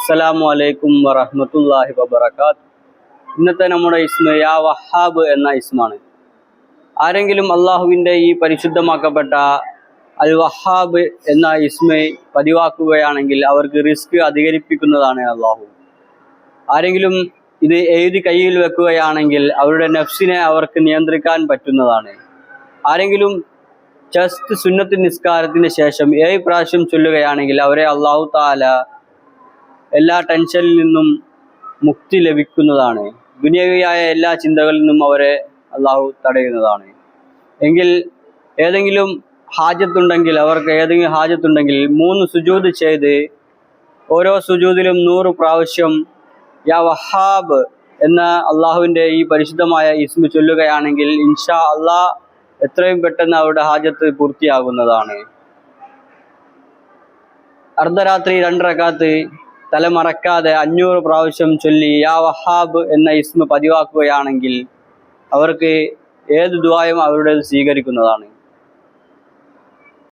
അസ്സലാമു അലൈക്കും വറഹ്മത്തുള്ളാഹി വബറകാത്ത്. ഇന്നത്തെ നമ്മുടെ ഇസ്മ യാ വഹാബ് എന്ന ഇസ്മാണ്. ആരെങ്കിലും അള്ളാഹുവിൻ്റെ ഈ പരിശുദ്ധമാക്കപ്പെട്ട അൽ വഹാബ് എന്ന ഇസ്മ പതിവാക്കുകയാണെങ്കിൽ അവർക്ക് റിസ്ക് അധികരിപ്പിക്കുന്നതാണ് അള്ളാഹു. ആരെങ്കിലും ഇത് എഴുതി കയ്യിൽ വെക്കുകയാണെങ്കിൽ അവരുടെ നഫ്സിനെ അവർക്ക് നിയന്ത്രിക്കാൻ പറ്റുന്നതാണ്. ആരെങ്കിലും ജസ്റ്റ് സുന്നത്ത് നിസ്കാരത്തിന് ശേഷം 7 പ്രാവശ്യം ചൊല്ലുകയാണെങ്കിൽ അവരെ അള്ളാഹു താല എല്ലാ ടെൻഷനിൽ നിന്നും മുക്തി ലഭിക്കുന്നതാണ്. ദുനിയാവിയായ എല്ലാ ചിന്തകളിൽ നിന്നും അവരെ അള്ളാഹു തടയുന്നതാണ്. എങ്കിൽ ഏതെങ്കിലും ഹാജത്തുണ്ടെങ്കിൽ അവർക്ക് ഏതെങ്കിലും ഹാജത്തുണ്ടെങ്കിൽ 3 സുജൂദ് ചെയ്ത് ഓരോ സുജൂദിലും 100 പ്രാവശ്യം യാ വഹാബ് എന്ന അള്ളാഹുവിൻ്റെ ഈ പരിശുദ്ധമായ ഇസ്മ ചൊല്ലുകയാണെങ്കിൽ ഇൻഷാ അള്ളാഹ് എത്രയും പെട്ടെന്ന് അവരുടെ ഹാജത്ത് പൂർത്തിയാകുന്നതാണ്. അർദ്ധരാത്രി 2 റക്അത്ത് തലമറക്കാതെ 500 പ്രാവശ്യം ചൊല്ലി യാ വഹാബ് എന്ന ഇസ്മ പതിവാക്കുകയാണെങ്കിൽ അവർക്ക് ഏത് ദുആയും അവരുടേത് സ്വീകരിക്കുന്നതാണ്.